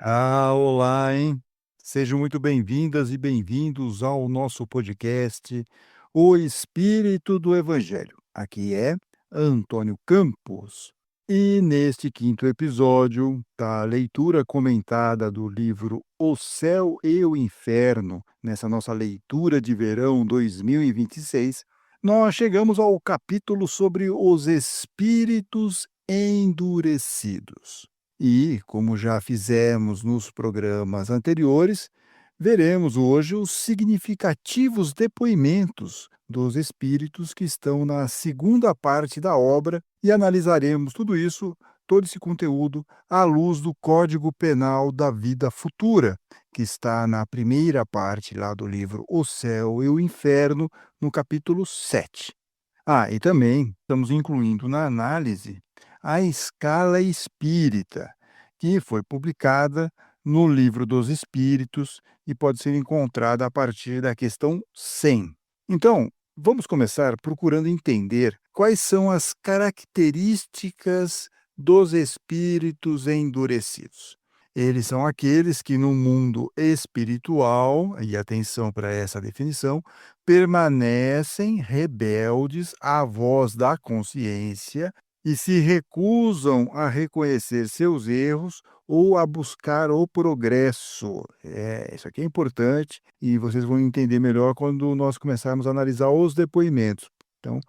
Olá, hein? Sejam muito bem-vindas e bem-vindos ao nosso podcast O Espírito do Evangelho. Aqui é Antônio Campos. E neste quinto episódio da leitura comentada do livro O Céu e o Inferno, nessa nossa leitura de verão 2026, nós chegamos ao capítulo sobre os espíritos endurecidos. E, como já fizemos nos programas anteriores, veremos hoje os significativos depoimentos dos espíritos que estão na segunda parte da obra e analisaremos tudo isso, todo esse conteúdo, à luz do Código Penal da Vida Futura, que está na primeira parte lá do livro O Céu e o Inferno, no capítulo 7. E também estamos incluindo na análise a escala espírita, que foi publicada no Livro dos Espíritos e pode ser encontrada a partir da questão 100. Então, vamos começar procurando entender quais são as características dos espíritos endurecidos. Eles são aqueles que no mundo espiritual, e atenção para essa definição, permanecem rebeldes à voz da consciência e se recusam a reconhecer seus erros ou a buscar o progresso. Isso aqui é importante e vocês vão entender melhor quando nós começarmos a analisar os depoimentos. Então,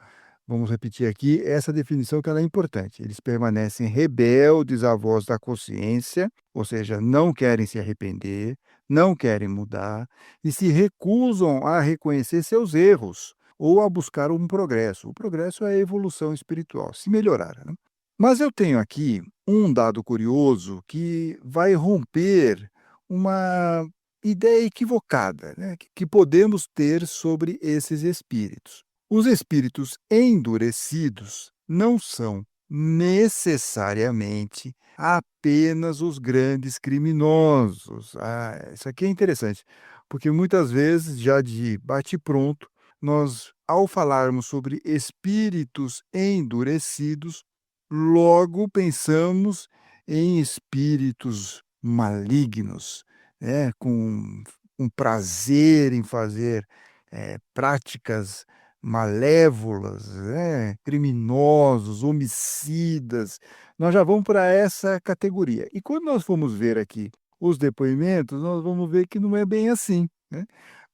vamos repetir aqui essa definição que ela é importante. Eles permanecem rebeldes à voz da consciência, ou seja, não querem se arrepender, não querem mudar e se recusam a reconhecer seus erros ou a buscar um progresso. O progresso é a evolução espiritual, se melhorar, né? Mas eu tenho aqui um dado curioso que vai romper uma ideia equivocada, né, que podemos ter sobre esses espíritos. Os espíritos endurecidos não são necessariamente apenas os grandes criminosos. Isso aqui é interessante, porque muitas vezes, já de bate-pronto, nós, ao falarmos sobre espíritos endurecidos, logo pensamos em espíritos malignos, né, com um prazer em fazer práticas malévolas, né, criminosos, homicidas. Nós já vamos para essa categoria. E quando nós formos ver aqui os depoimentos, nós vamos ver que não é bem assim, né?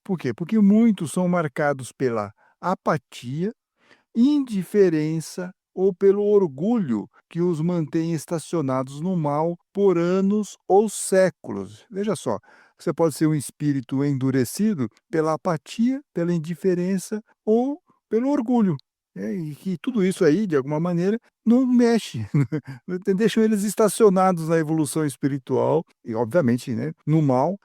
Por quê? Porque muitos são marcados pela apatia, indiferença ou pelo orgulho que os mantém estacionados no mal por anos ou séculos. Veja só, você pode ser um espírito endurecido pela apatia, pela indiferença ou pelo orgulho. E que tudo isso aí, de alguma maneira, não mexe, deixam eles estacionados na evolução espiritual e, obviamente, né, no mal,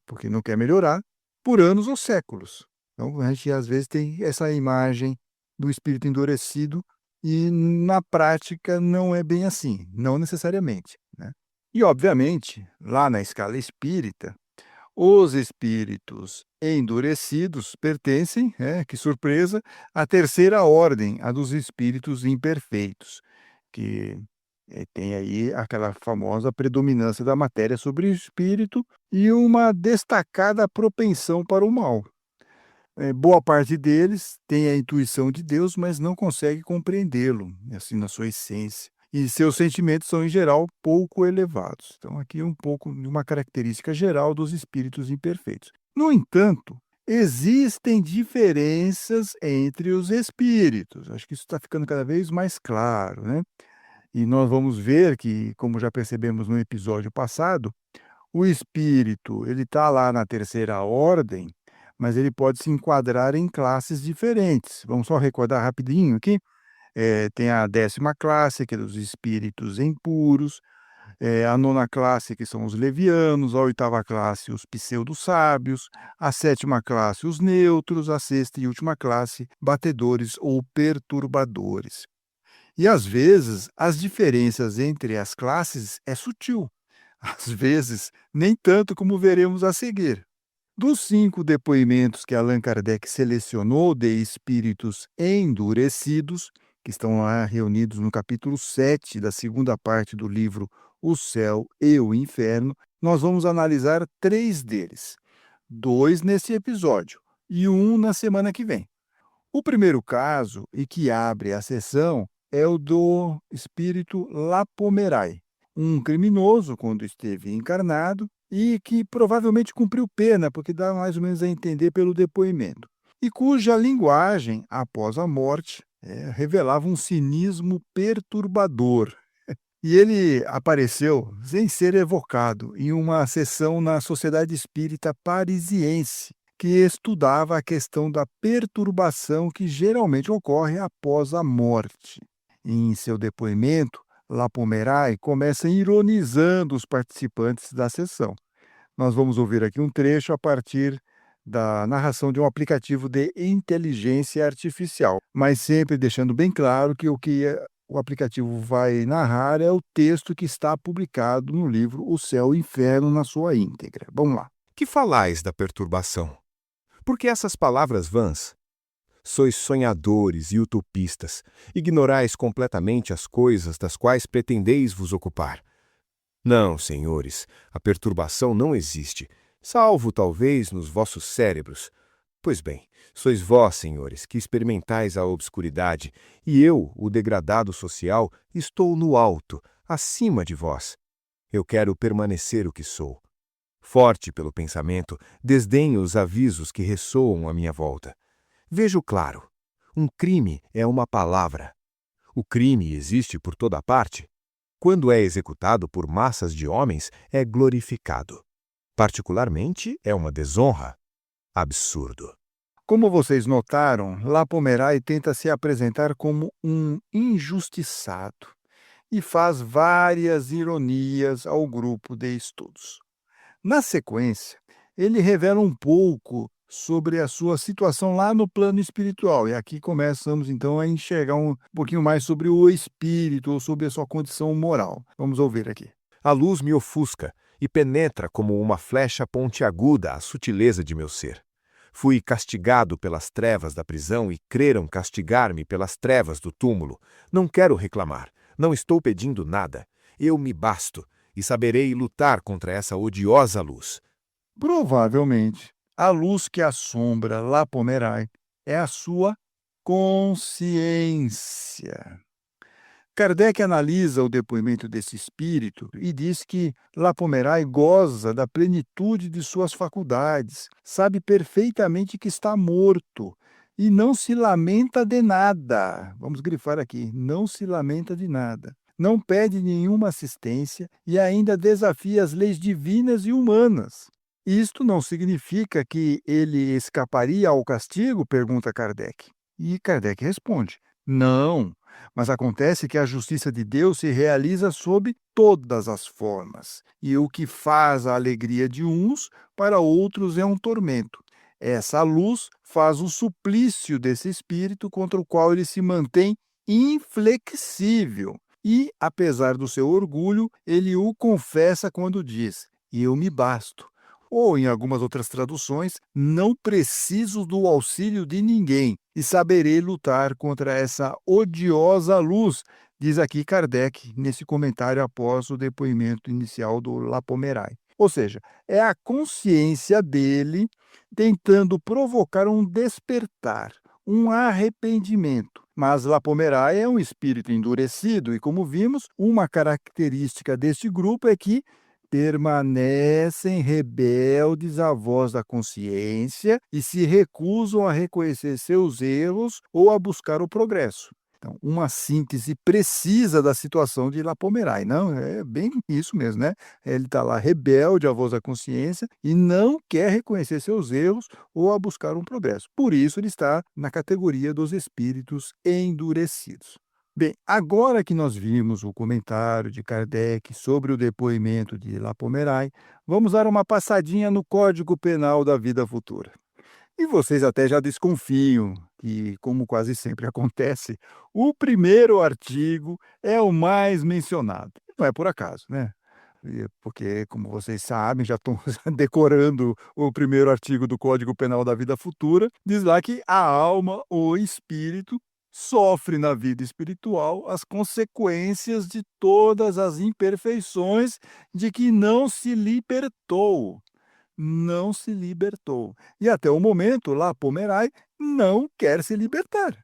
porque não quer melhorar, por anos ou séculos. Então, a gente às vezes tem essa imagem do espírito endurecido e na prática não é bem assim, não necessariamente, né. E obviamente, lá na escala espírita, os espíritos endurecidos pertencem, que surpresa, à terceira ordem, a dos espíritos imperfeitos, que, tem aí aquela famosa predominância da matéria sobre o espírito e uma destacada propensão para o mal. Boa parte deles tem a intuição de Deus, mas não consegue compreendê-lo, assim, na sua essência. E seus sentimentos são, em geral, pouco elevados. Então, aqui é um pouco de uma característica geral dos espíritos imperfeitos. No entanto, existem diferenças entre os espíritos. Acho que isso está ficando cada vez mais claro, né? E nós vamos ver que, como já percebemos no episódio passado, o espírito, ele está lá na terceira ordem, mas ele pode se enquadrar em classes diferentes. Vamos só recordar rapidinho aqui. Tem a 10ª classe, que é dos espíritos impuros, a 9ª classe, que são os levianos, a 8ª classe, os pseudo-sábios, a 7ª classe, os neutros, a 6ª e última classe, batedores ou perturbadores. E às vezes, as diferenças entre as classes é sutil. Às vezes, nem tanto como veremos a seguir. Dos 5 depoimentos que Allan Kardec selecionou de espíritos endurecidos, que estão lá reunidos no capítulo 7 da segunda parte do livro O Céu e o Inferno, Nós vamos analisar 3 deles, 2 nesse episódio e um na semana que vem. O primeiro caso, e que abre a sessão, é o do espírito Lapomerai, um criminoso quando esteve encarnado e que provavelmente cumpriu pena, porque dá mais ou menos a entender pelo depoimento, e cuja linguagem, após a morte, revelava um cinismo perturbador. E ele apareceu, sem ser evocado, em uma sessão na Sociedade Espírita Parisiense, que estudava a questão da perturbação que geralmente ocorre após a morte. Em seu depoimento, Lapomerai começa ironizando os participantes da sessão. Nós vamos ouvir aqui um trecho a partir da narração de um aplicativo de inteligência artificial, mas sempre deixando bem claro que o aplicativo vai narrar é o texto que está publicado no livro O Céu e o Inferno na sua íntegra. Vamos lá. Que falais da perturbação? Por que essas palavras vãs? Sois sonhadores e utopistas, ignorais completamente as coisas das quais pretendeis vos ocupar. Não, senhores, a perturbação não existe, salvo talvez nos vossos cérebros. Pois bem, sois vós, senhores, que experimentais a obscuridade, e eu, o degradado social, estou no alto, acima de vós. Eu quero permanecer o que sou. Forte pelo pensamento, desdenho os avisos que ressoam à minha volta. Vejo claro. Um crime é uma palavra. O crime existe por toda parte. Quando é executado por massas de homens, é glorificado. Particularmente, é uma desonra. Absurdo. Como vocês notaram, Lapomerai tenta se apresentar como um injustiçado e faz várias ironias ao grupo de estudos. Na sequência, ele revela um pouco sobre a sua situação lá no plano espiritual. E aqui começamos então a enxergar um pouquinho mais sobre o espírito ou sobre a sua condição moral. Vamos ouvir aqui. A luz me ofusca e penetra como uma flecha pontiaguda a sutileza de meu ser. Fui castigado pelas trevas da prisão e creram castigar-me pelas trevas do túmulo. Não quero reclamar, não estou pedindo nada. Eu me basto e saberei lutar contra essa odiosa luz. Provavelmente, a luz que assombra Lapomerai é a sua consciência. Kardec analisa o depoimento desse espírito e diz que Lapomerai goza da plenitude de suas faculdades, sabe perfeitamente que está morto e não se lamenta de nada. Vamos grifar aqui: não se lamenta de nada. Não pede nenhuma assistência e ainda desafia as leis divinas e humanas. Isto não significa que ele escaparia ao castigo? Pergunta Kardec. E Kardec responde: não, mas acontece que a justiça de Deus se realiza sob todas as formas, e o que faz a alegria de uns, para outros é um tormento. Essa luz faz o suplício desse espírito contra o qual ele se mantém inflexível. E, apesar do seu orgulho, ele o confessa quando diz: eu me basto. Ou, em algumas outras traduções, não preciso do auxílio de ninguém e saberei lutar contra essa odiosa luz, diz aqui Kardec, nesse comentário após o depoimento inicial do Lapomerai. Ou seja, é a consciência dele tentando provocar um despertar, um arrependimento. Mas Lapomerai é um espírito endurecido e, como vimos, uma característica deste grupo é que permanecem rebeldes à voz da consciência e se recusam a reconhecer seus erros ou a buscar o progresso. Então, uma síntese precisa da situação de Lapomerai, não? É bem isso mesmo, né? Ele está lá rebelde à voz da consciência e não quer reconhecer seus erros ou a buscar um progresso. Por isso, ele está na categoria dos espíritos endurecidos. Bem, agora que nós vimos o comentário de Kardec sobre o depoimento de Lapomerai, vamos dar uma passadinha no Código Penal da Vida Futura. E vocês até já desconfiam que, como quase sempre acontece, o primeiro artigo é o mais mencionado. Não é por acaso, né? Porque, como vocês sabem, já estão decorando o primeiro artigo do Código Penal da Vida Futura, diz lá que a alma ou espírito sofre na vida espiritual as consequências de todas as imperfeições de que não se libertou. Não se libertou. E até o momento, lá Pomerai não quer se libertar.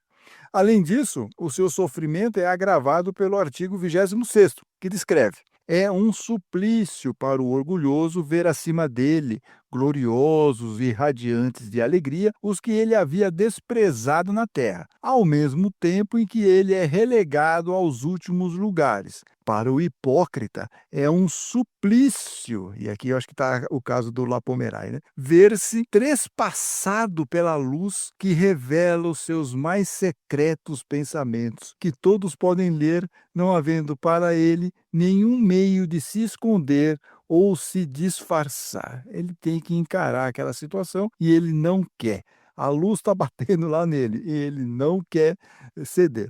Além disso, o seu sofrimento é agravado pelo artigo 26º, que descreve: é um suplício para o orgulhoso ver acima dele, gloriosos e radiantes de alegria, os que ele havia desprezado na terra, ao mesmo tempo em que ele é relegado aos últimos lugares. Para o hipócrita, é um suplício, e aqui eu acho que está o caso do Lapomerai, né? Ver-se trespassado pela luz que revela os seus mais secretos pensamentos, que todos podem ler, não havendo para ele nenhum meio de se esconder ou se disfarçar. Ele tem que encarar aquela situação e ele não quer. A luz está batendo lá nele e ele não quer ceder.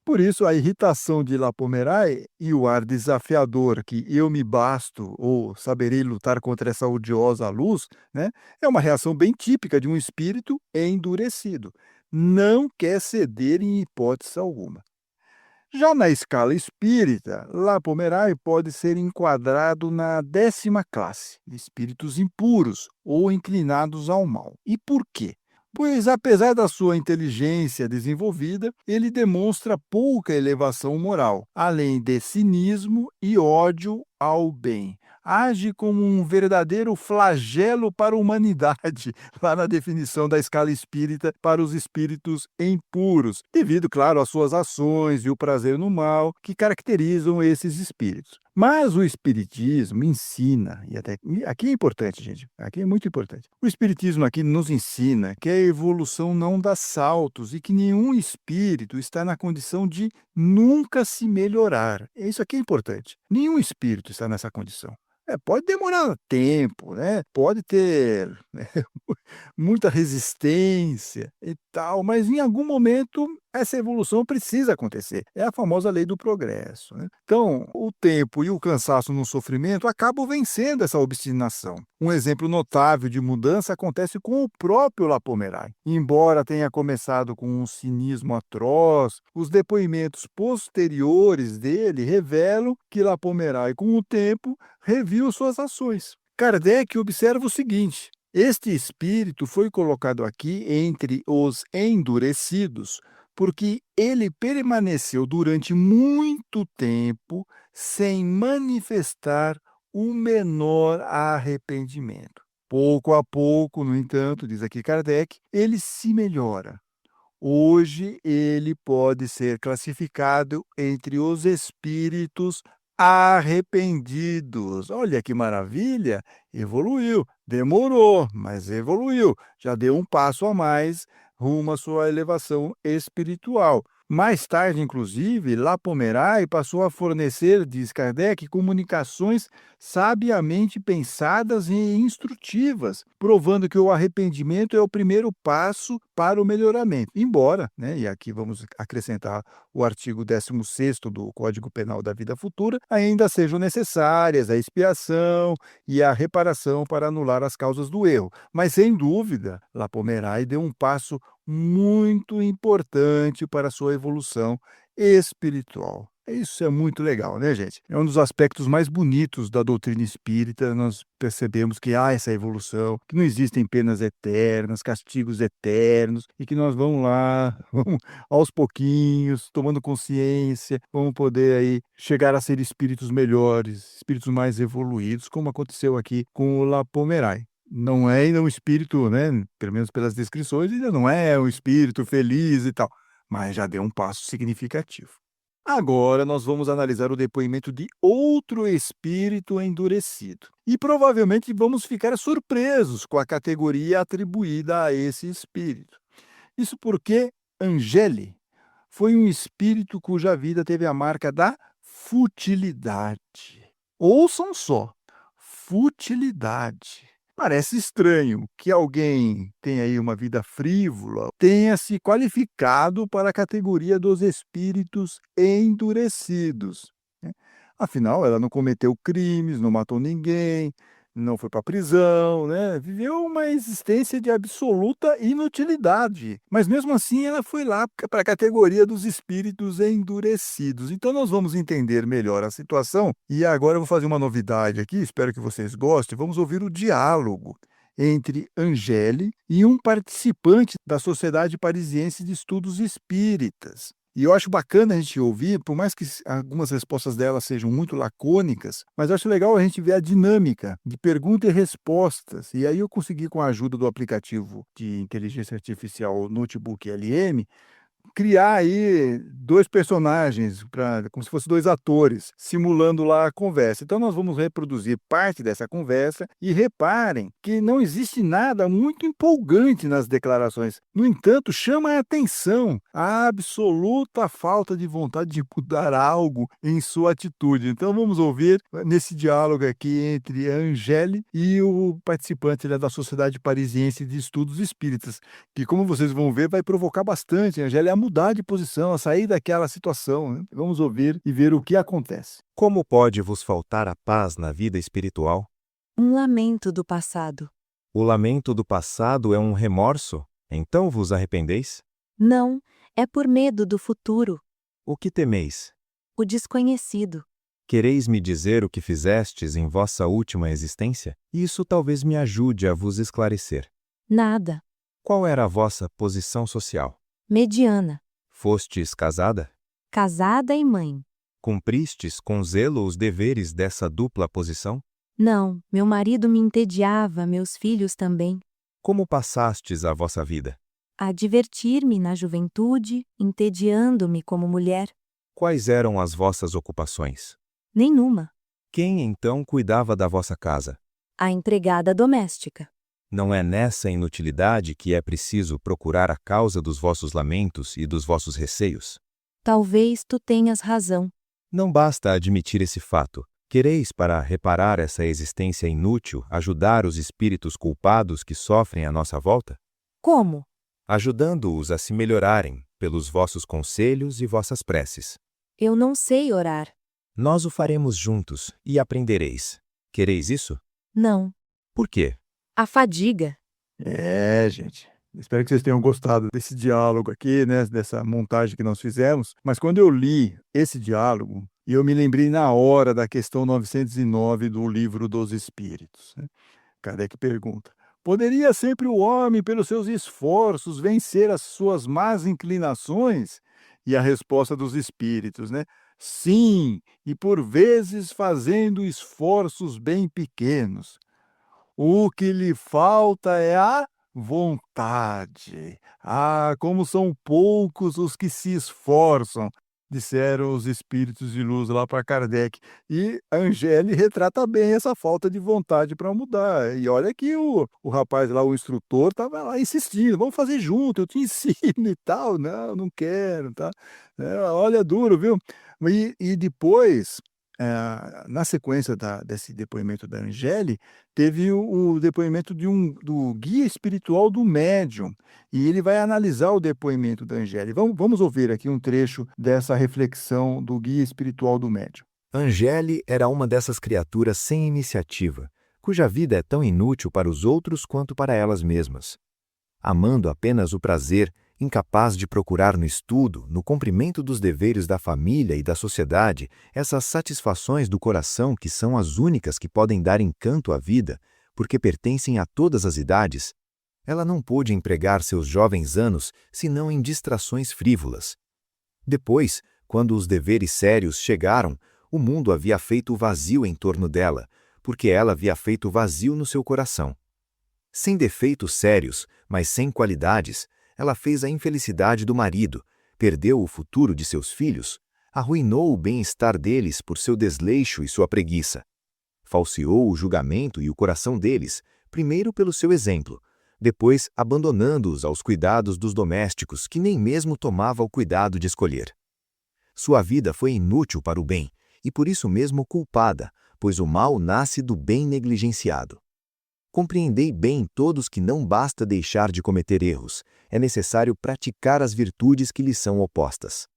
Por isso, a irritação de Lapomerai e o ar desafiador que eu me basto ou saberei lutar contra essa odiosa luz, né, é uma reação bem típica de um espírito endurecido. Não quer ceder em hipótese alguma. Já na escala espírita, Lapomerai pode ser enquadrado na 10ª classe, de espíritos impuros ou inclinados ao mal. E por quê? Pois, apesar da sua inteligência desenvolvida, ele demonstra pouca elevação moral, além de cinismo e ódio ao bem. Age como um verdadeiro flagelo para a humanidade, lá na definição da escala espírita para os espíritos impuros, devido, claro, às suas ações e o prazer no mal que caracterizam esses espíritos. Mas o espiritismo ensina, e aqui é importante, gente, aqui é muito importante. O espiritismo aqui nos ensina que a evolução não dá saltos e que nenhum espírito está na condição de nunca se melhorar. Isso aqui é importante. Nenhum espírito está nessa condição. Pode demorar tempo, né? Pode ter, né, muita resistência e tal, mas em algum momento essa evolução precisa acontecer. É a famosa lei do progresso, né? Então, o tempo e o cansaço no sofrimento acabam vencendo essa obstinação. Um exemplo notável de mudança acontece com o próprio Lapomerai. Embora tenha começado com um cinismo atroz, os depoimentos posteriores dele revelam que Lapomerai, com o tempo, reviu suas ações. Kardec observa o seguinte: este espírito foi colocado aqui entre os endurecidos, porque ele permaneceu durante muito tempo sem manifestar o menor arrependimento. Pouco a pouco, no entanto, diz aqui Kardec, ele se melhora. Hoje ele pode ser classificado entre os espíritos arrependidos. Olha que maravilha! Evoluiu, demorou, mas evoluiu. Já deu um passo a mais rumo à sua elevação espiritual. Mais tarde, inclusive, Lapomerai passou a fornecer, diz Kardec, comunicações sabiamente pensadas e instrutivas, provando que o arrependimento é o primeiro passo para o melhoramento. Embora, né, e aqui vamos acrescentar o artigo 16º do Código Penal da Vida Futura, ainda sejam necessárias a expiação e a reparação para anular as causas do erro. Mas, sem dúvida, Lapomerai deu um passo muito importante para a sua evolução espiritual. Isso é muito legal, né, gente? É um dos aspectos mais bonitos da doutrina espírita. Nós percebemos que há essa evolução, que não existem penas eternas, castigos eternos, e que nós vamos lá, vamos aos pouquinhos, tomando consciência, vamos poder aí chegar a ser espíritos melhores, espíritos mais evoluídos, como aconteceu aqui com o Lapomerai. Não é ainda um espírito, né, pelo menos pelas descrições, ainda não é um espírito feliz e tal, mas já deu um passo significativo. Agora nós vamos analisar o depoimento de outro espírito endurecido. E provavelmente vamos ficar surpresos com a categoria atribuída a esse espírito. Isso porque Angeli foi um espírito cuja vida teve a marca da futilidade. Ouçam só, futilidade. Parece estranho que alguém tenha aí uma vida frívola, tenha se qualificado para a categoria dos espíritos endurecidos, né? Afinal, ela não cometeu crimes, não matou ninguém, não foi para a prisão, né, viveu uma existência de absoluta inutilidade, mas mesmo assim ela foi lá para a categoria dos espíritos endurecidos. Então nós vamos entender melhor a situação e agora eu vou fazer uma novidade aqui, espero que vocês gostem, vamos ouvir o diálogo entre Angele e um participante da Sociedade Parisiense de Estudos Espíritas. E eu acho bacana a gente ouvir, por mais que algumas respostas dela sejam muito lacônicas, mas eu acho legal a gente ver a dinâmica de pergunta e respostas. E aí eu consegui, com a ajuda do aplicativo de inteligência artificial Notebook LM, criar aí 2 personagens como se fossem 2 atores, simulando lá a conversa. Então nós vamos reproduzir parte dessa conversa e reparem que não existe nada muito empolgante nas declarações. No entanto, chama a atenção a absoluta falta de vontade de mudar algo em sua atitude. Então vamos ouvir nesse diálogo aqui entre a Angele e o participante, né, da Sociedade Parisiense de Estudos Espíritas, que, como vocês vão ver, vai provocar bastante a Angélia a mudar de posição, a sair daquela situação, né. Vamos ouvir e ver o que acontece. Como pode vos faltar a paz na vida espiritual? Um lamento do passado. O lamento do passado é um remorso? Então vos arrependeis? Não, é por medo do futuro, O que temeis? o desconhecido. Quereis me dizer o que fizestes em vossa última existência? Isso talvez me ajude a vos esclarecer. Nada. Qual era a vossa posição social? Mediana. Fostes casada? Casada e mãe. Cumpristes com zelo os deveres dessa dupla posição? Não, meu marido me entediava, meus filhos também. Como passastes a vossa vida? A divertir-me na juventude, entediando-me como mulher. Quais eram as vossas ocupações? Nenhuma. Quem então cuidava da vossa casa? A empregada doméstica. Não é nessa inutilidade que é preciso procurar a causa dos vossos lamentos e dos vossos receios? Talvez tu tenhas razão. Não basta admitir esse fato. Quereis, para reparar essa existência inútil, ajudar os espíritos culpados que sofrem à nossa volta? Como? Ajudando-os a se melhorarem pelos vossos conselhos e vossas preces. Eu não sei orar. Nós o faremos juntos e aprendereis. Quereis isso? Não. Por quê? A fadiga. Gente, espero que vocês tenham gostado desse diálogo aqui, né, dessa montagem que nós fizemos, mas quando eu li esse diálogo, eu me lembrei na hora da questão 909 do Livro dos Espíritos, né. Kardec pergunta: "Poderia sempre o homem, pelos seus esforços, vencer as suas más inclinações?" E a resposta dos espíritos, né: "Sim, e por vezes fazendo esforços bem pequenos. O que lhe falta é a vontade. Ah, como são poucos os que se esforçam", disseram os espíritos de luz lá para Kardec. E a Angéle retrata bem essa falta de vontade para mudar. E olha que o rapaz lá, o instrutor, estava lá insistindo: "Vamos fazer junto, eu te ensino e tal". "Não, não quero", tá. Olha, é duro, viu. E depois, na sequência desse depoimento da Angéle, teve o depoimento do guia espiritual do médium, e ele vai analisar o depoimento da Angéle. Vamos ouvir aqui um trecho dessa reflexão do guia espiritual do médium. Angele era uma dessas criaturas sem iniciativa, cuja vida é tão inútil para os outros quanto para elas mesmas. Amando apenas o prazer, incapaz de procurar no estudo, no cumprimento dos deveres da família e da sociedade, essas satisfações do coração que são as únicas que podem dar encanto à vida, porque pertencem a todas as idades, ela não pôde empregar seus jovens anos senão em distrações frívolas. Depois, quando os deveres sérios chegaram, o mundo havia feito vazio em torno dela, porque ela havia feito vazio no seu coração. Sem defeitos sérios, mas sem qualidades, ela fez a infelicidade do marido, perdeu o futuro de seus filhos, arruinou o bem-estar deles por seu desleixo e sua preguiça. Falseou o julgamento e o coração deles, primeiro pelo seu exemplo, depois abandonando-os aos cuidados dos domésticos que nem mesmo tomava o cuidado de escolher. Sua vida foi inútil para o bem, e por isso mesmo culpada, pois o mal nasce do bem negligenciado. Compreendei bem todos que não basta deixar de cometer erros, é necessário praticar as virtudes que lhes são opostas.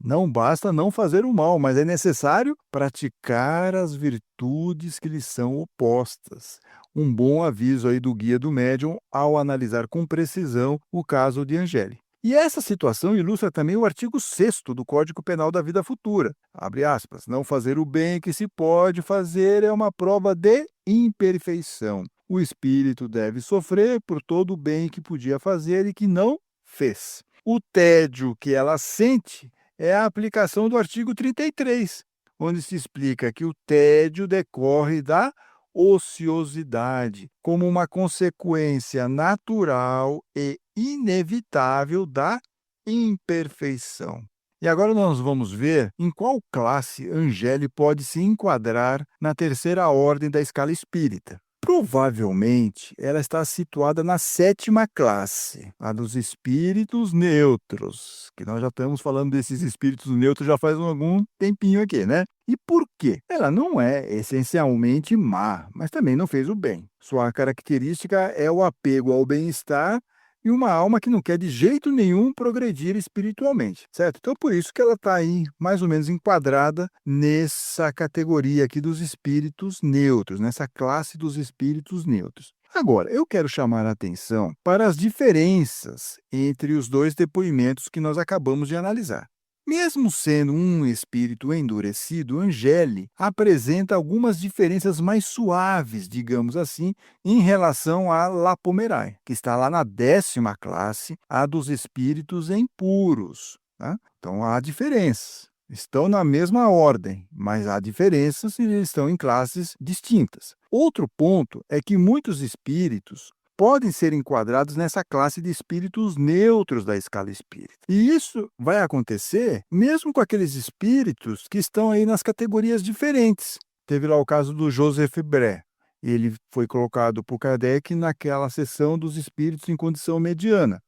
Não basta não fazer o mal, mas é necessário praticar as virtudes que lhes são opostas. Um bom aviso aí do guia do médium ao analisar com precisão o caso de Angeli. E essa situação ilustra também o artigo 6º do Código Penal da Vida Futura. Abre aspas, não fazer o bem que se pode fazer é uma prova de imperfeição. O espírito deve sofrer por todo o bem que podia fazer e que não fez. O tédio que ela sente é a aplicação do artigo 33, onde se explica que o tédio decorre da ociosidade, como uma consequência natural e inevitável da imperfeição. E agora nós vamos ver em qual classe Angeli pode se enquadrar na terceira ordem da escala espírita. Provavelmente, ela está situada na 7ª classe, a dos espíritos neutros, que nós já estamos falando desses espíritos neutros já faz algum tempinho aqui, né? E por quê? Ela não é essencialmente má, mas também não fez o bem. Sua característica é o apego ao bem-estar e uma alma que não quer de jeito nenhum progredir espiritualmente, certo? Então, por isso que ela está aí, mais ou menos enquadrada nessa categoria aqui dos espíritos neutros, nessa classe dos espíritos neutros. Agora, eu quero chamar a atenção para as diferenças entre os dois depoimentos que nós acabamos de analisar. Mesmo sendo um espírito endurecido, Angeli apresenta algumas diferenças mais suaves, digamos assim, em relação a Lapomerai, que está lá na 10ª classe, a dos espíritos impuros. Tá? Então há diferenças. Estão na mesma ordem, mas há diferenças e eles estão em classes distintas. Outro ponto é que muitos espíritos podem ser enquadrados nessa classe de espíritos neutros da escala espírita. E isso vai acontecer mesmo com aqueles espíritos que estão aí nas categorias diferentes. Teve lá o caso do Joseph Bré. Ele foi colocado por Kardec naquela seção dos espíritos em condição mediana.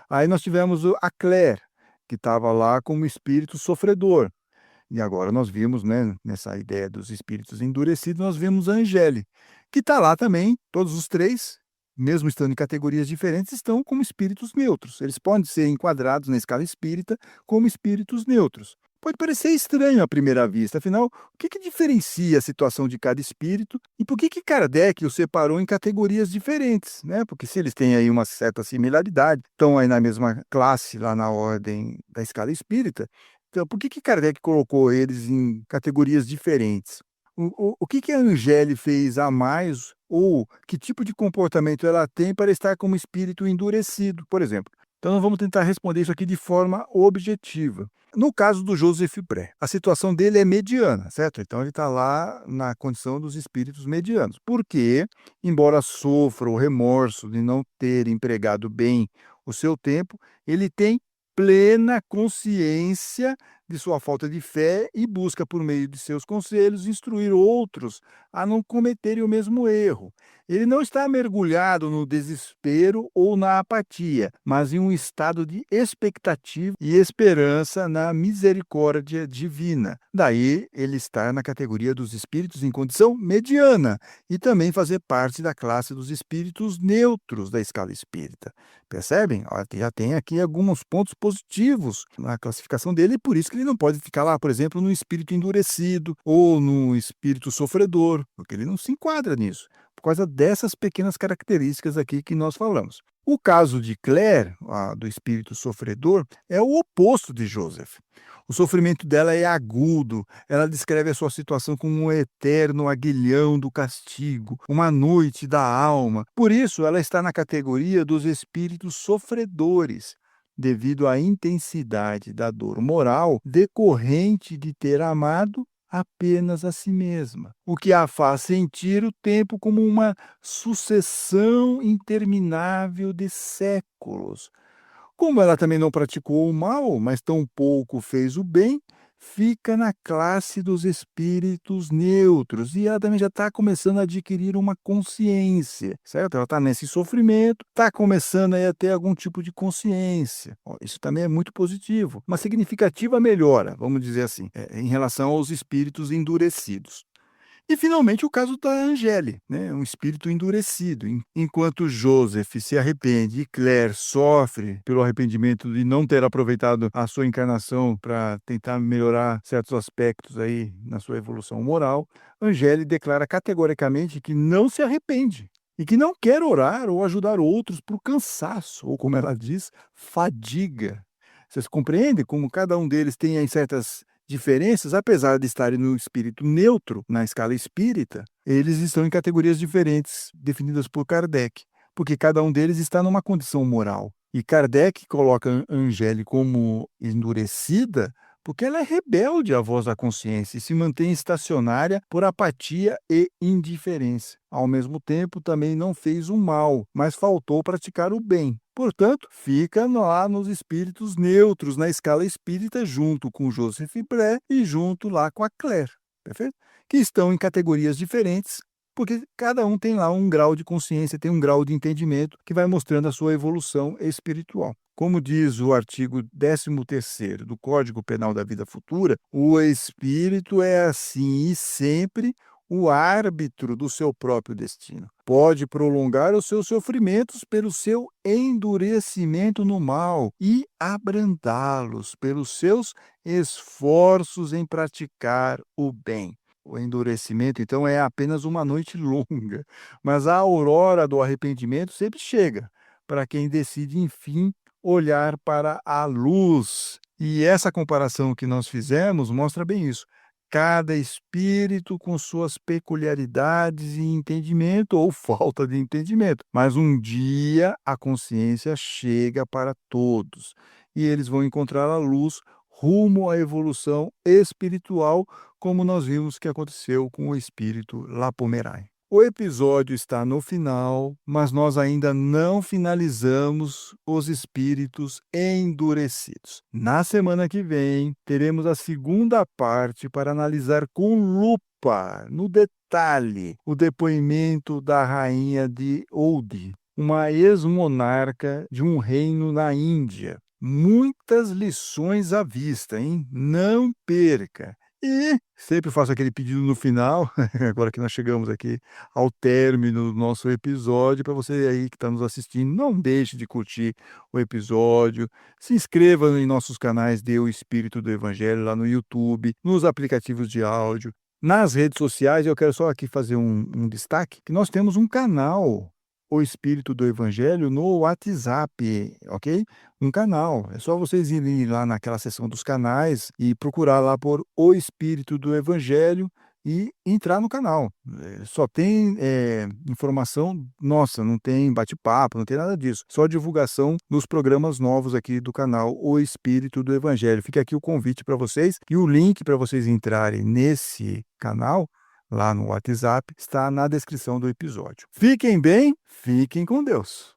Aí nós tivemos a Claire, que estava lá como espírito sofredor. E agora nós vimos, né, nessa ideia dos espíritos endurecidos, nós vemos a Angeli, que está lá também, todos os três, mesmo estando em categorias diferentes, estão como espíritos neutros. Eles podem ser enquadrados na escala espírita como espíritos neutros. Pode parecer estranho à primeira vista, afinal, o que diferencia a situação de cada espírito e por que Kardec os separou em categorias diferentes, né? Porque se eles têm aí uma certa similaridade, estão aí na mesma classe, lá na ordem da escala espírita, então por que Kardec colocou eles em categorias diferentes? O que a Angeli fez a mais ou que tipo de comportamento ela tem para estar como espírito endurecido, por exemplo? Então, nós vamos tentar responder isso aqui de forma objetiva. No caso do Joseph Bré, a situação dele é mediana, certo? Então, ele está lá na condição dos espíritos medianos. Porque, embora sofra o remorso de não ter empregado bem o seu tempo, ele tem plena consciência de sua falta de fé e busca, por meio de seus conselhos, instruir outros a não cometerem o mesmo erro. Ele não está mergulhado no desespero ou na apatia, mas em um estado de expectativa e esperança na misericórdia divina. Daí, ele está na categoria dos espíritos em condição mediana e também fazer parte da classe dos espíritos neutros da escala espírita. Percebem? Ó, já tem aqui alguns pontos positivos na classificação dele, e por isso que ele não pode ficar lá, por exemplo, no espírito endurecido ou no espírito sofredor, porque ele não se enquadra nisso, por causa dessas pequenas características aqui que nós falamos. O caso de Claire, do espírito sofredor, é o oposto de Joseph. O sofrimento dela é agudo, ela descreve a sua situação como um eterno aguilhão do castigo, uma noite da alma. Por isso, ela está na categoria dos espíritos sofredores, devido à intensidade da dor moral decorrente de ter amado apenas a si mesma, o que a faz sentir o tempo como uma sucessão interminável de séculos. Como ela também não praticou o mal, mas tampouco fez o bem, fica na classe dos espíritos neutros. E ela também já está começando a adquirir uma consciência, certo? Ela está nesse sofrimento, está começando aí a ter algum tipo de consciência. Ó, isso também é muito positivo. Uma significativa melhora, vamos dizer assim, em relação aos espíritos endurecidos. E, finalmente, o caso da Angele, né, um espírito endurecido. Enquanto Joseph se arrepende e Claire sofre pelo arrependimento de não ter aproveitado a sua encarnação para tentar melhorar certos aspectos aí na sua evolução moral, Angele declara categoricamente que não se arrepende e que não quer orar ou ajudar outros por cansaço, ou como ela diz, fadiga. Vocês compreendem como cada um deles tem aí certas diferenças, apesar de estarem no espírito neutro, na escala espírita, eles estão em categorias diferentes, definidas por Kardec, porque cada um deles está numa condição moral. E Kardec coloca Angele como endurecida porque ela é rebelde à voz da consciência e se mantém estacionária por apatia e indiferença. Ao mesmo tempo, também não fez o mal, mas faltou praticar o bem. Portanto, fica lá nos espíritos neutros, na escala espírita, junto com Joseph Bré e junto lá com a Claire, perfeito? Que estão em categorias diferentes, porque cada um tem lá um grau de consciência, tem um grau de entendimento que vai mostrando a sua evolução espiritual. Como diz o artigo 13º do Código Penal da Vida Futura, o espírito é assim e sempre o árbitro do seu próprio destino. Pode prolongar os seus sofrimentos pelo seu endurecimento no mal e abrandá-los pelos seus esforços em praticar o bem. O endurecimento, então, é apenas uma noite longa, mas a aurora do arrependimento sempre chega para quem decide, enfim, olhar para a luz. E essa comparação que nós fizemos mostra bem isso. Cada espírito com suas peculiaridades e entendimento ou falta de entendimento. Mas um dia a consciência chega para todos e eles vão encontrar a luz rumo à evolução espiritual, como nós vimos que aconteceu com o espírito Lapomerai. O episódio está no final, mas nós ainda não finalizamos os espíritos endurecidos. Na semana que vem, teremos a segunda parte para analisar com lupa, no detalhe, o depoimento da rainha de Oudh, uma ex-monarca de um reino na Índia. Muitas lições à vista, hein? Não perca! E sempre faço aquele pedido no final, agora que nós chegamos aqui ao término do nosso episódio, para você aí que está nos assistindo, não deixe de curtir o episódio, se inscreva em nossos canais de O Espírito do Evangelho, lá no YouTube, nos aplicativos de áudio, nas redes sociais. Eu quero só aqui fazer um destaque, que nós temos um canal, O Espírito do Evangelho, no WhatsApp, ok? Um canal. É só vocês irem lá naquela seção dos canais e procurar lá por O Espírito do Evangelho e entrar no canal. Só tem informação nossa, não tem bate-papo, não tem nada disso. Só divulgação dos programas novos aqui do canal O Espírito do Evangelho. Fica aqui o convite para vocês e o link para vocês entrarem nesse canal lá no WhatsApp está na descrição do episódio. Fiquem bem, fiquem com Deus.